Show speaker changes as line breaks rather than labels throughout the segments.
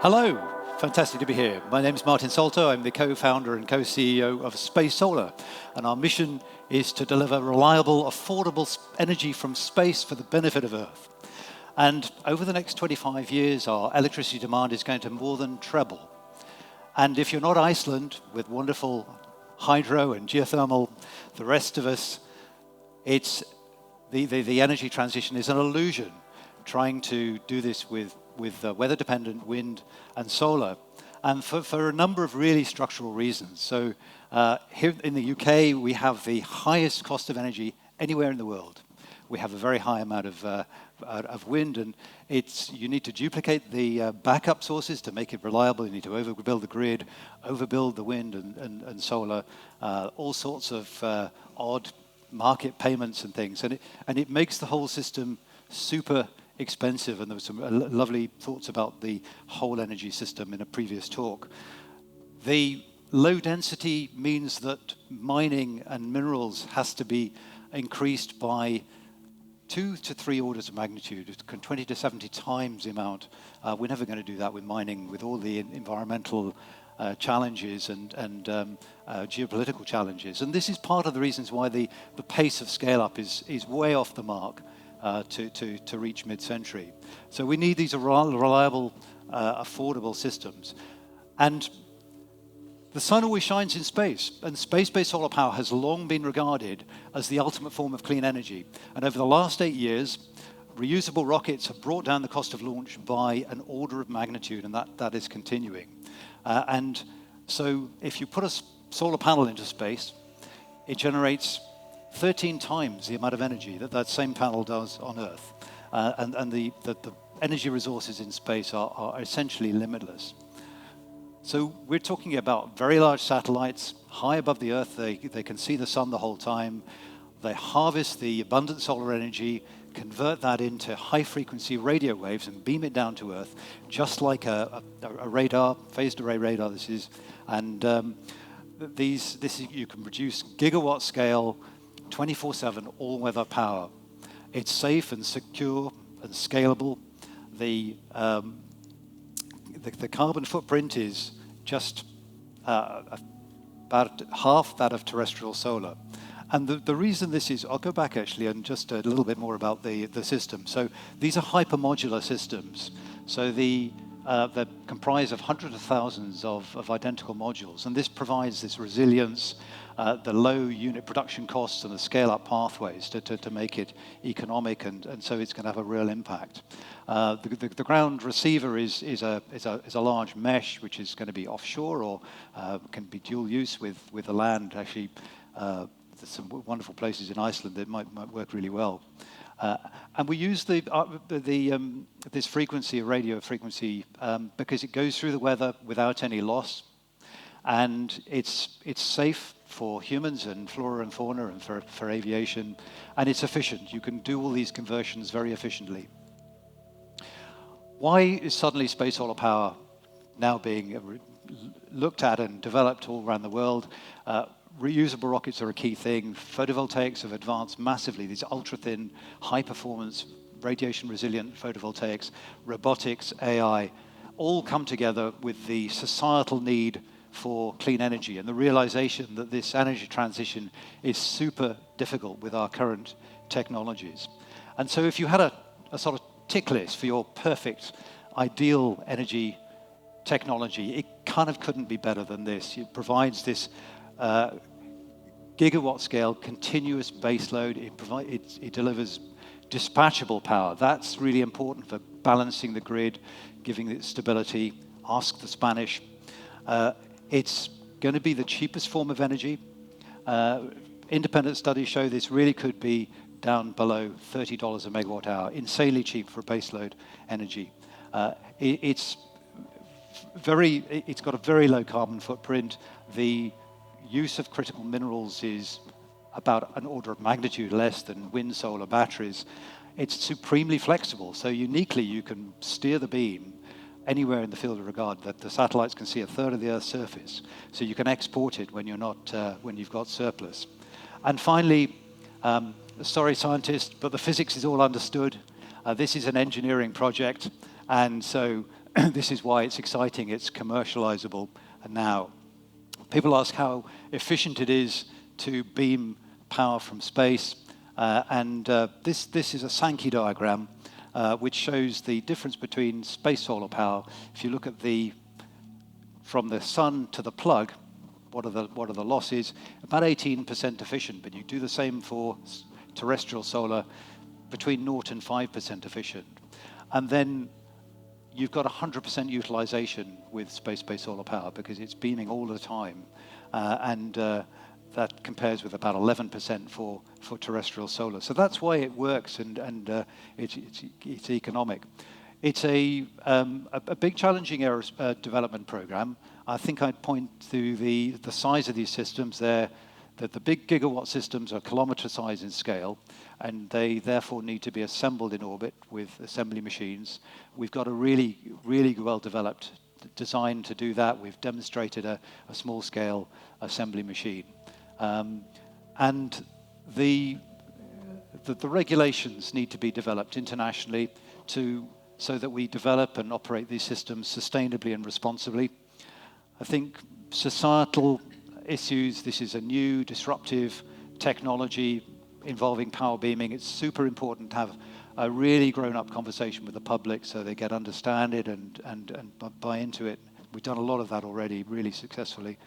Hello, fantastic to be here. My name is Martin Soltau. I'm the co-founder and co-CEO of Space Solar, and our mission is to deliver reliable, affordable energy from space for the benefit of Earth. And over the next 25 years, our electricity demand is going to more than treble. And if you're not Iceland, with wonderful hydro and geothermal, the rest of us, it's the energy transition is an illusion. Trying to do this with weather-dependent wind and solar, and for a number of really structural reasons. So here in the UK, we have the highest cost of energy anywhere in the world. We have a very high amount of wind, and you need to duplicate the backup sources to make it reliable. You need to overbuild the grid, overbuild the wind and solar, all sorts of odd market payments and things, and it makes the whole system super expensive, and there were some lovely thoughts about the whole energy system in a previous talk. The low density means that mining and minerals has to be increased by 2 to 3 orders of magnitude, 20 to 70 times the amount. We're never going to do that with mining, with all the environmental challenges and geopolitical challenges. And this is part of the reasons why the pace of scale-up is way off the mark to reach mid-century. So we need these reliable, affordable systems. And the sun always shines in space, and space-based solar power has long been regarded as the ultimate form of clean energy. And over the last 8 years, reusable rockets have brought down the cost of launch by an order of magnitude, and that is continuing. And so if you put a solar panel into space, it generates 13 times the amount of energy that same panel does on Earth. And the energy resources in space are essentially limitless. So we're talking about very large satellites, high above the Earth. They can see the sun the whole time. They harvest the abundant solar energy, convert that into high-frequency radio waves and beam it down to Earth, just like a radar, phased array radar this is. And you can produce gigawatt-scale, 24/7 all-weather power. It's safe and secure and scalable. The carbon footprint is just about half that of terrestrial solar. And the reason this is, I'll go back actually and just a little bit more about the system. So these are hypermodular systems. So they comprise of hundreds of thousands of identical modules, and this provides this resilience, the low unit production costs and the scale-up pathways to make it economic, and so it's going to have a real impact. The ground receiver is a large mesh which is going to be offshore or can be dual use with the land. Actually, there's some wonderful places in Iceland that might work really well. And we use this frequency, a radio frequency, because it goes through the weather without any loss, and it's safe for humans and flora and fauna and for aviation, and it's efficient. You can do all these conversions very efficiently. Why is suddenly space solar power now being looked at and developed all around the world? Reusable rockets are a key thing. Photovoltaics have advanced massively. These ultra-thin, high-performance, radiation-resilient photovoltaics, robotics, AI, all come together with the societal need for clean energy and the realization that this energy transition is super difficult with our current technologies. And so if you had a sort of tick list for your perfect, ideal energy technology, it kind of couldn't be better than this. It provides this gigawatt scale, continuous baseload. It delivers dispatchable power. That's really important for balancing the grid, giving it stability. Ask the Spanish. It's going to be the cheapest form of energy. Independent studies show this really could be down below $30 a megawatt hour, insanely cheap for baseload energy. It's got a very low carbon footprint. The use of critical minerals is about an order of magnitude less than wind, solar, batteries. It's supremely flexible, so uniquely you can steer the beam anywhere in the field of regard. That the satellites can see a third of the Earth's surface, so you can export it when you've got surplus. And finally, sorry scientists, but the physics is all understood. This is an engineering project, and so this is why it's exciting, it's commercializable now. People ask how efficient it is to beam power from space, this is a Sankey diagram which shows the difference between space solar power. If you look at from the sun to the plug, what are the losses? About 18% efficient, but you do the same for terrestrial solar, between 0 and 5% efficient. And then you've got 100% utilization with space-based solar power because it's beaming all the time. That compares with about 11% for terrestrial solar. So that's why it works and it's economic. It's a big challenging development program. I think I'd point to the size of these systems there, that the big gigawatt systems are kilometer size in scale, and they therefore need to be assembled in orbit with assembly machines. We've got a really, really well-developed design to do that. We've demonstrated a small-scale assembly machine. And the regulations need to be developed internationally so that we develop and operate these systems sustainably and responsibly. I think societal issues, this is a new disruptive technology involving power beaming. It's super important to have a really grown-up conversation with the public so they get understand it and buy into it. We've done a lot of that already, really successfully.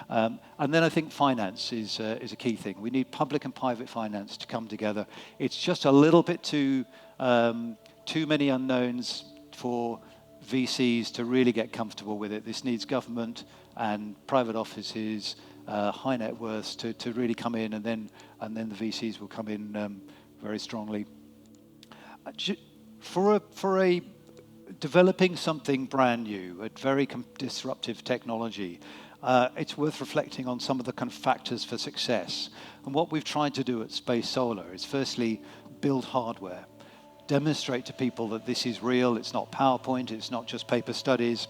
And then I think finance is a key thing. We need public and private finance to come together. It's just a little bit too many unknowns for VCs to really get comfortable with it. This needs government and private offices, high net worths to really come in, and then the VCs will come in very strongly. For a developing something brand new, a very disruptive technology, it's worth reflecting on some of the kind of factors for success. And what we've tried to do at Space Solar is firstly build hardware, demonstrate to people that this is real, it's not PowerPoint, it's not just paper studies.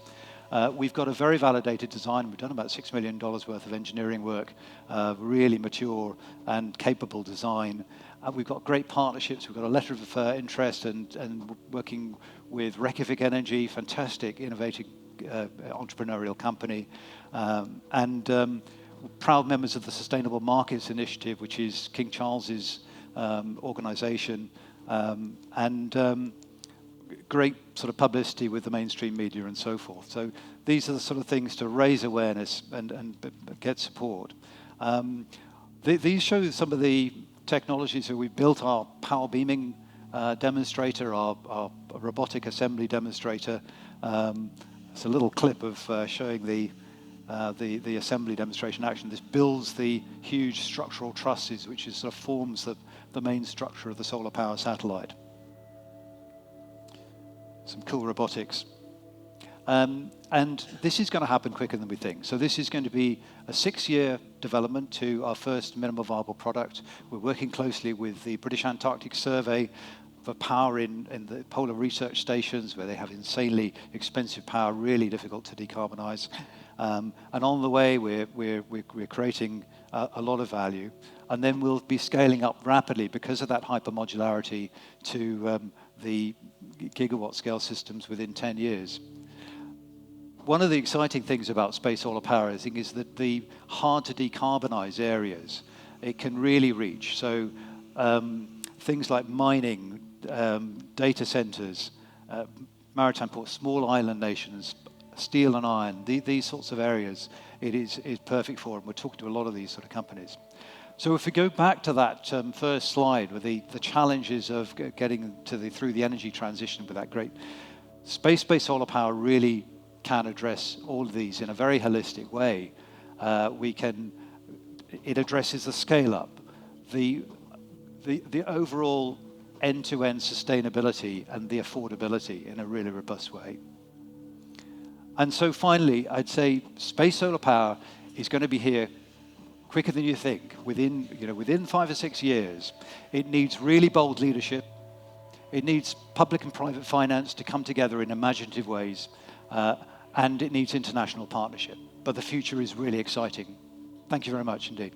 We've got a very validated design. We've done about $6 million worth of engineering work, really mature and capable design. We've got great partnerships. We've got a letter of interest and working with Reykjavik Energy, fantastic, innovative entrepreneurial company, and proud members of the Sustainable Markets Initiative, which is King Charles's organization, and great sort of publicity with the mainstream media and so forth. So these are the sort of things to raise awareness and get support. These show some of the technologies that we've built. Our power beaming demonstrator, our robotic assembly demonstrator. It's a little clip of showing the assembly demonstration action. This builds the huge structural trusses, which is sort of forms the main structure of the solar power satellite. Some cool robotics. And this is going to happen quicker than we think. So this is going to be a 6-year development to our first minimum viable product. We're working closely with the British Antarctic Survey for power in the polar research stations, where they have insanely expensive power, really difficult to decarbonise. And on the way, we're creating a lot of value. And then we'll be scaling up rapidly because of that hypermodularity to the gigawatt scale systems within 10 years. One of the exciting things about space solar power, I think, is that the hard to decarbonize areas it can really reach. So things like mining, data centers, maritime ports, small island nations, steel and iron, these sorts of areas, it is perfect for, and we're talking to a lot of these sort of companies. So if we go back to that first slide with the challenges of getting through the energy transition with that great space-based solar power really can address all of these in a very holistic way. It addresses the scale up, the overall end-to-end sustainability and the affordability in a really robust way. And so finally, I'd say space solar power is going to be here quicker than you think. Within 5 or 6 years, it needs really bold leadership. It needs public and private finance to come together in imaginative ways, and it needs international partnership. But the future is really exciting. Thank you very much indeed.